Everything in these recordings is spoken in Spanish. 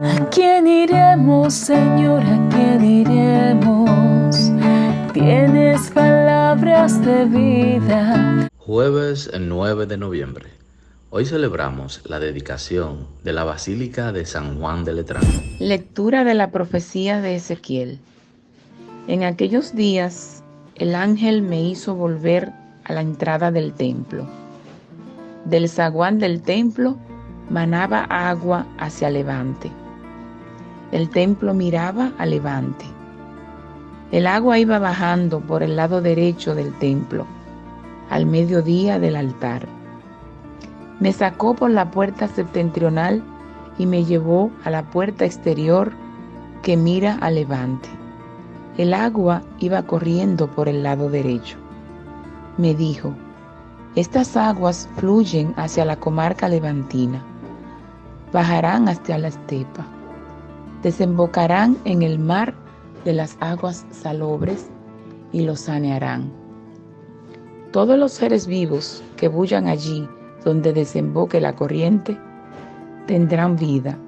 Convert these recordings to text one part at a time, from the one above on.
¿A quién iremos, Señor? ¿A quién iremos? Tienes palabras de vida. Jueves 9 de noviembre. Hoy celebramos la dedicación de la Basílica de San Juan de Letrán. Lectura de la profecía de Ezequiel. En aquellos días, el ángel me hizo volver a la entrada del templo. Del zaguán del templo manaba agua hacia levante. El templo miraba a levante. El agua iba bajando por el lado derecho del templo, al mediodía del altar. Me sacó por la puerta septentrional y me llevó a la puerta exterior que mira a levante. El agua iba corriendo por el lado derecho. Me dijo: estas aguas fluyen hacia la comarca levantina, bajarán hasta la estepa, desembocarán en el mar de las aguas salobres y lo sanearán. Todos los seres vivos que bullan allí donde desemboque la corriente tendrán vida,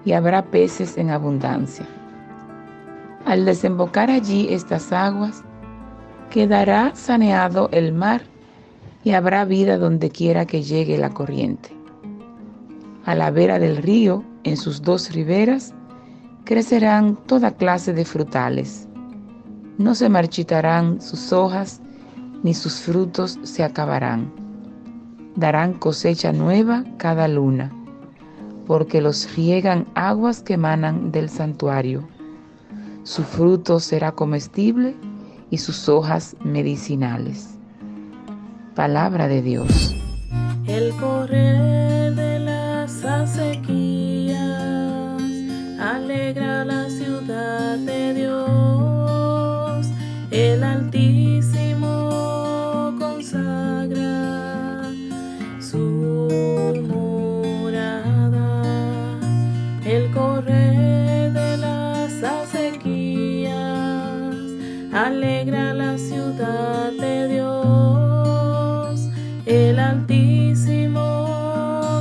y habrá peces en abundancia. Al desembocar allí estas aguas, quedará saneado el mar y habrá vida donde quiera que llegue la corriente. A la vera del río, en sus dos riberas, crecerán toda clase de frutales. No se marchitarán sus hojas, ni sus frutos se acabarán. Darán cosecha nueva cada luna, porque los riegan aguas que emanan del santuario. Su fruto será comestible y sus hojas medicinales. Palabra de Dios. El correr de las acequias alegra la ciudad de Dios. El Altísimo consagra su morada. El correr de las acequias alegra la ciudad de Dios. El Altísimo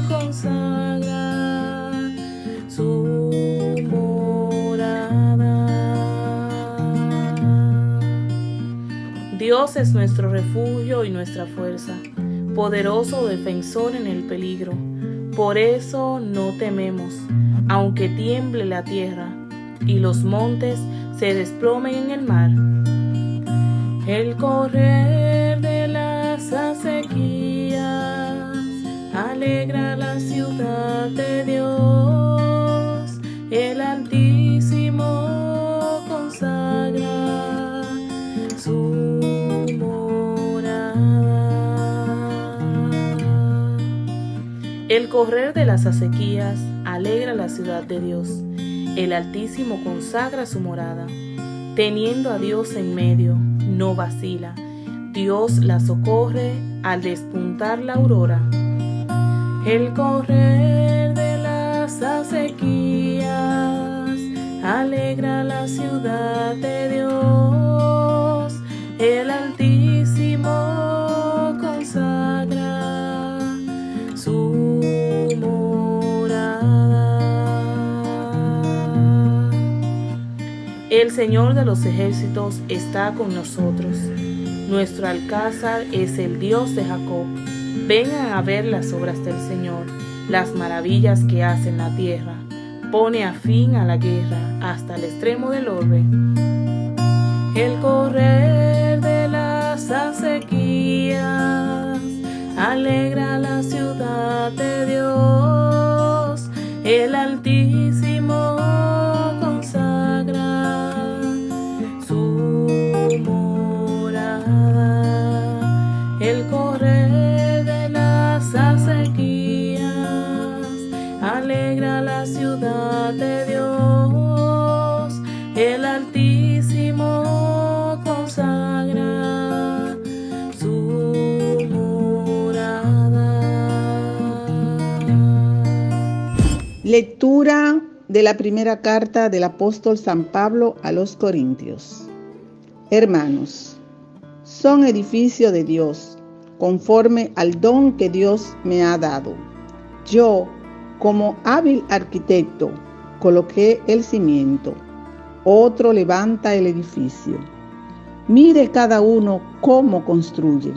consagra su morada. Dios es nuestro refugio y nuestra fuerza, poderoso defensor en el peligro. Por eso no tememos, aunque tiemble la tierra y los montes se desplomen en el mar. El correr de las acequias alegra la ciudad de Dios. El Altísimo consagra su morada. El correr de las acequias alegra la ciudad de Dios. El Altísimo consagra su morada. Teniendo a Dios en medio, no vacila. Dios la socorre al despuntar la aurora. El correr de las acequias alegra la ciudad de Dios. El Altísimo consagra su morada. El Señor de los ejércitos está con nosotros. Nuestro alcázar es el Dios de Jacob. Vengan a ver las obras del Señor, las maravillas que hace en la tierra. Pone a fin a la guerra hasta el extremo del orbe. El correr de las acequias alegra la ciudad de Dios. El Altísimo consagra su morada. El correr de las acequias alegra la ciudad de Dios. El Altísimo consagra su morada. Lectura de la primera carta del apóstol San Pablo a los Corintios. Hermanos, son edificio de Dios, conforme al don que Dios me ha dado. Yo, como hábil arquitecto, coloqué el cimiento, otro levanta el edificio. Mire cada uno cómo construye.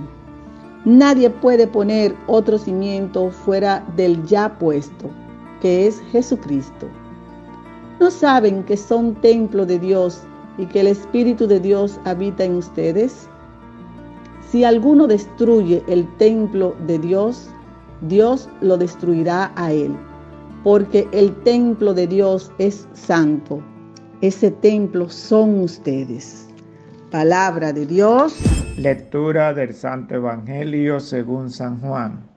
Nadie puede poner otro cimiento fuera del ya puesto, que es Jesucristo. ¿No saben que son templo de Dios y que el Espíritu de Dios habita en ustedes? Si alguno destruye el templo de Dios, Dios lo destruirá a él, porque el templo de Dios es santo. Ese templo son ustedes. Palabra de Dios. Lectura del Santo Evangelio según San Juan.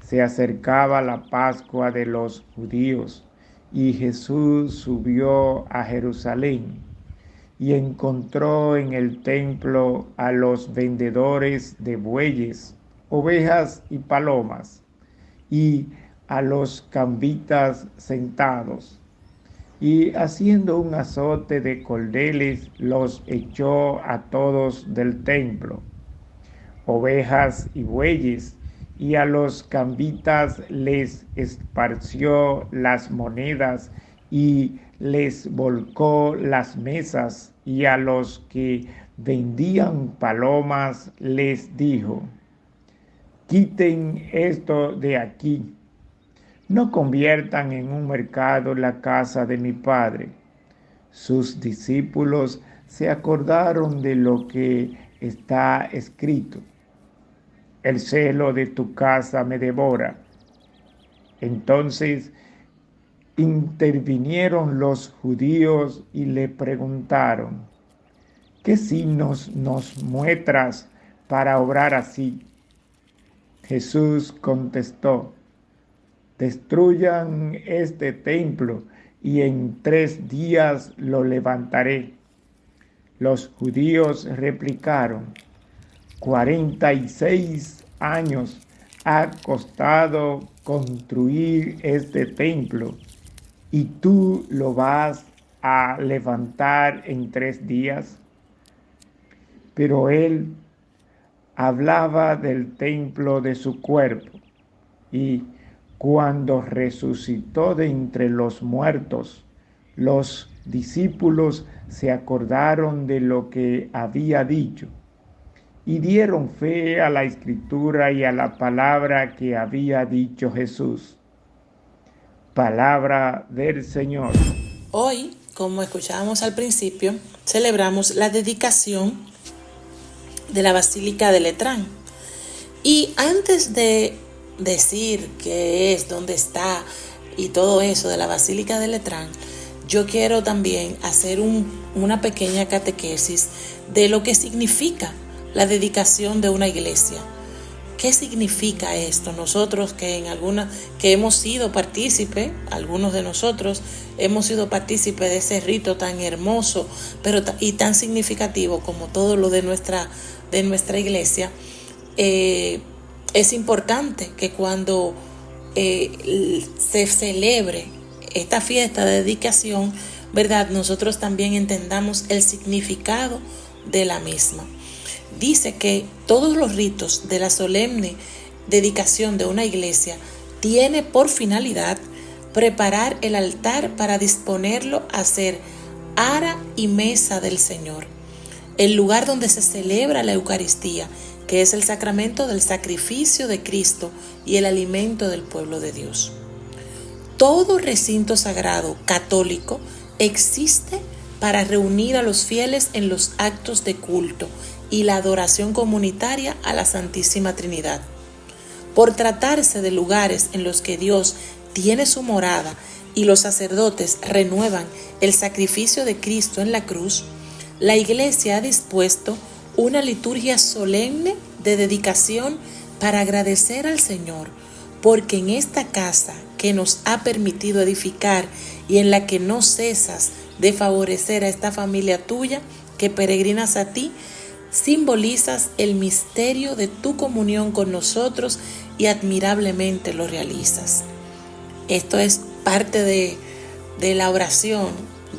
Se acercaba la Pascua de los judíos y Jesús subió a Jerusalén y encontró en el templo a los vendedores de bueyes, ovejas y palomas, y a los cambistas sentados. Y haciendo un azote de cordeles, los echó a todos del templo, ovejas y bueyes, y a los cambistas les esparció las monedas y les volcó las mesas, y a los que vendían palomas les dijo: quiten esto de aquí. No conviertan en un mercado la casa de mi Padre. Sus discípulos se acordaron de lo que está escrito: el celo de tu casa me devora. Entonces intervinieron los judíos y le preguntaron: ¿qué signos nos muestras para obrar así? Jesús contestó: destruyan este templo y en 3 días lo levantaré. Los judíos replicaron: 46 años ha costado construir este templo y tú lo vas a levantar en 3 días. Pero él hablaba del templo de su cuerpo, y cuando resucitó de entre los muertos, los discípulos se acordaron de lo que había dicho y dieron fe a la Escritura y a la palabra que había dicho Jesús. Palabra del Señor. Hoy, como escuchábamos al principio, celebramos la dedicación de la Basílica de Letrán. Y antes de decir qué es, dónde está y todo eso de la Basílica de Letrán, yo quiero también hacer una pequeña catequesis de lo que significa la dedicación de una iglesia. ¿Qué significa esto? Nosotros que hemos sido partícipes, algunos de nosotros hemos sido partícipes de ese rito tan hermoso y tan significativo como todo lo de nuestra iglesia, es importante que cuando se celebre esta fiesta de dedicación, ¿verdad?, nosotros también entendamos el significado de la misma. Dice que todos los ritos de la solemne dedicación de una iglesia tiene por finalidad preparar el altar para disponerlo a ser ara y mesa del Señor, el lugar donde se celebra la Eucaristía, que es el sacramento del sacrificio de Cristo y el alimento del pueblo de Dios. Todo recinto sagrado católico existe para reunir a los fieles en los actos de culto y la adoración comunitaria a la Santísima Trinidad. Por tratarse de lugares en los que Dios tiene su morada y los sacerdotes renuevan el sacrificio de Cristo en la cruz, la Iglesia ha dispuesto una liturgia solemne de dedicación para agradecer al Señor, porque en esta casa que nos ha permitido edificar y en la que no cesas de favorecer a esta familia tuya que peregrinas a ti, simbolizas el misterio de tu comunión con nosotros y admirablemente lo realizas. Esto es parte de la oración,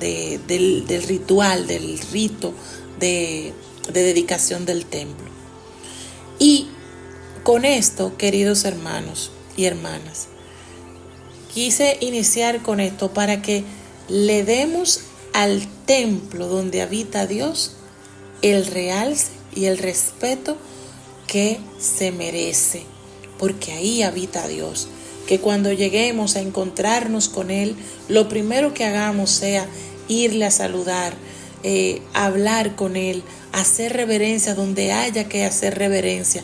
del ritual, del rito de dedicación del templo. Y con esto, queridos hermanos y hermanas, quise iniciar con esto para que le demos al templo donde habita Dios el realce y el respeto que se merece, porque ahí habita Dios. Que cuando lleguemos a encontrarnos con Él, lo primero que hagamos sea irle a saludar, hablar con Él, hacer reverencia donde haya que hacer reverencia,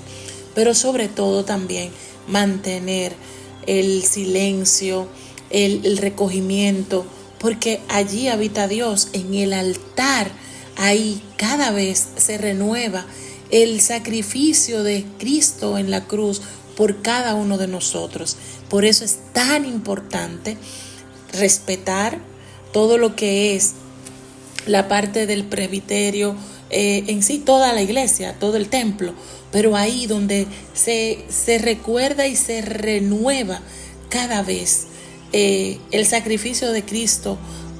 pero sobre todo también mantener el silencio, el recogimiento, porque allí habita Dios. En el altar, ahí cada vez se renueva el sacrificio de Cristo en la cruz por cada uno de nosotros. Por eso es tan importante respetar todo lo que es la parte del presbiterio, en sí toda la iglesia, todo el templo, pero ahí donde se recuerda y se renueva cada vez el sacrificio de Cristo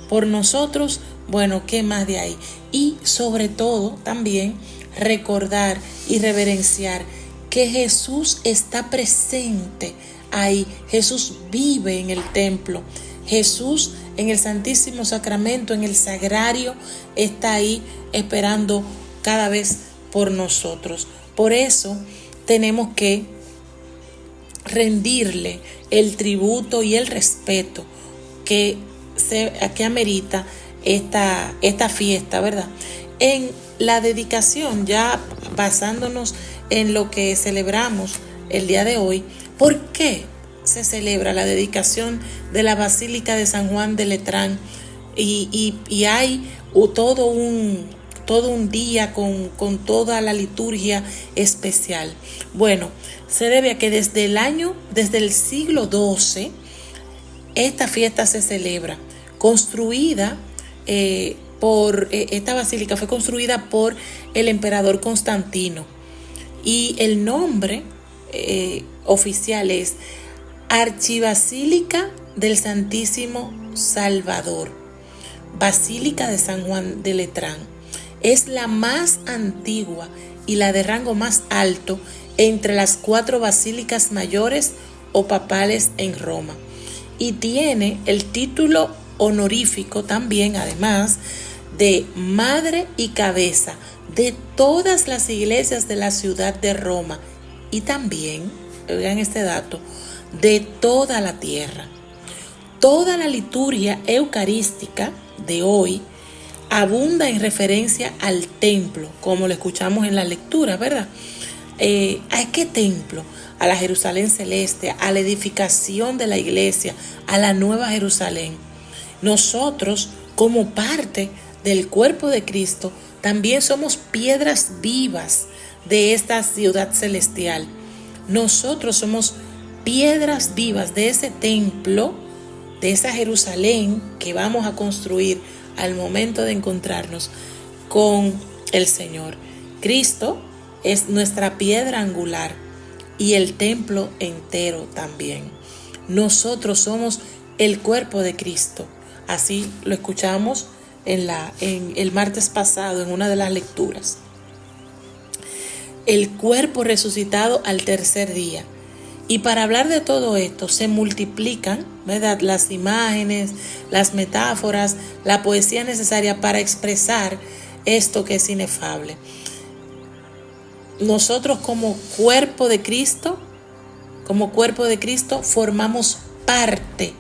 por nosotros. Bueno, ¿qué más de ahí? Y sobre todo también recordar y reverenciar que Jesús está presente ahí. Jesús vive en el templo. Jesús en el Santísimo Sacramento, en el Sagrario, está ahí esperando cada vez por nosotros. Por eso tenemos que rendirle el tributo y el respeto que amerita esta fiesta, ¿verdad? En la dedicación, ya basándonos en lo que celebramos el día de hoy, ¿por qué se celebra la dedicación de la Basílica de San Juan de Letrán? Y hay todo un día con toda la liturgia especial. Bueno, se debe a que desde el siglo XII, esta fiesta se celebra, construida esta basílica fue construida por el emperador Constantino, y el nombre oficial es Archibasílica del Santísimo Salvador, Basílica de San Juan de Letrán. Es la más antigua y la de rango más alto entre las 4 basílicas mayores o papales en Roma, y tiene el título honorífico también, además, de madre y cabeza de todas las iglesias de la ciudad de Roma, y también, oigan este dato, de toda la tierra. Toda la liturgia eucarística de hoy abunda en referencia al templo, como lo escuchamos en la lectura, ¿verdad? ¿A qué templo? A la Jerusalén celeste, a la edificación de la iglesia, a la Nueva Jerusalén. Nosotros, como parte del cuerpo de Cristo, también somos piedras vivas de esta ciudad celestial. Nosotros somos piedras vivas de ese templo, de esa Jerusalén que vamos a construir al momento de encontrarnos con el Señor. Cristo es nuestra piedra angular y el templo entero también. Nosotros somos el cuerpo de Cristo. Así lo escuchamos en el martes pasado en una de las lecturas. El cuerpo resucitado al tercer día. Y para hablar de todo esto se multiplican, ¿verdad?, las imágenes, las metáforas, la poesía necesaria para expresar esto que es inefable. Nosotros como cuerpo de Cristo formamos parte,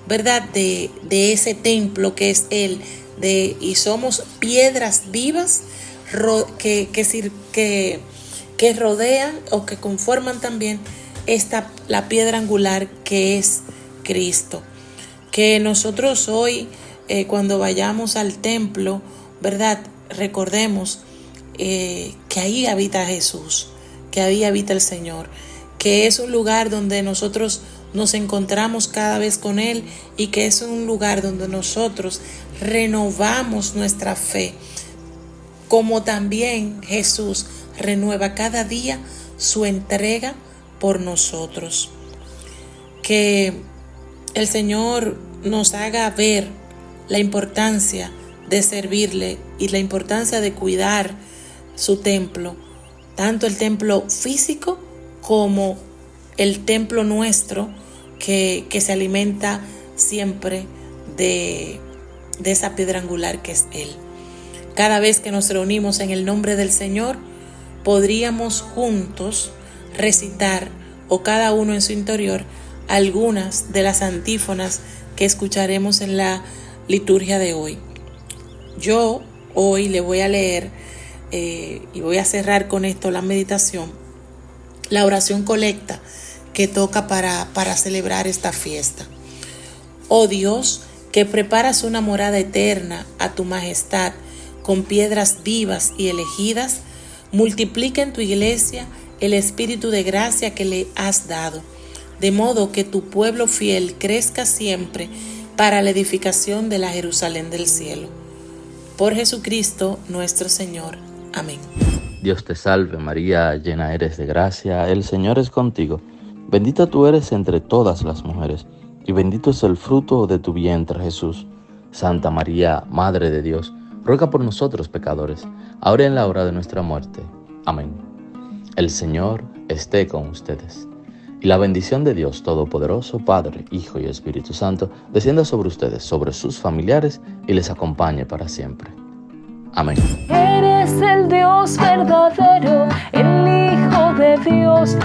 ¿verdad?, de ese templo que es Él, y somos piedras vivas que rodean o que conforman también la piedra angular que es Cristo. Que nosotros hoy, cuando vayamos al templo, ¿verdad?, recordemos que ahí habita Jesús, que ahí habita el Señor, que es un lugar donde nosotros nos encontramos cada vez con Él, y que es un lugar donde nosotros renovamos nuestra fe, como también Jesús renueva cada día su entrega por nosotros. Que el Señor nos haga ver la importancia de servirle y la importancia de cuidar su templo, tanto el templo físico como el templo nuestro, que se alimenta siempre de de esa piedra angular que es Él. Cada vez que nos reunimos en el nombre del Señor, podríamos juntos recitar, o cada uno en su interior, algunas de las antífonas que escucharemos en la liturgia de hoy. Yo hoy le voy a leer y voy a cerrar con esto la meditación, la oración colecta que toca para celebrar esta fiesta. Oh Dios, que preparas una morada eterna a tu majestad con piedras vivas y elegidas, multiplica en tu iglesia el espíritu de gracia que le has dado, de modo que tu pueblo fiel crezca siempre para la edificación de la Jerusalén del cielo. Por Jesucristo nuestro Señor. Amén. Dios te salve María, llena eres de gracia, el Señor es contigo. Bendita tú eres entre todas las mujeres, y bendito es el fruto de tu vientre Jesús. Santa María, Madre de Dios, ruega por nosotros pecadores, ahora y en la hora de nuestra muerte. Amén. El Señor esté con ustedes. Y la bendición de Dios Todopoderoso, Padre, Hijo y Espíritu Santo, descienda sobre ustedes, sobre sus familiares, y les acompañe para siempre. Amén. Eres el Dios verdadero, el Hijo de Dios,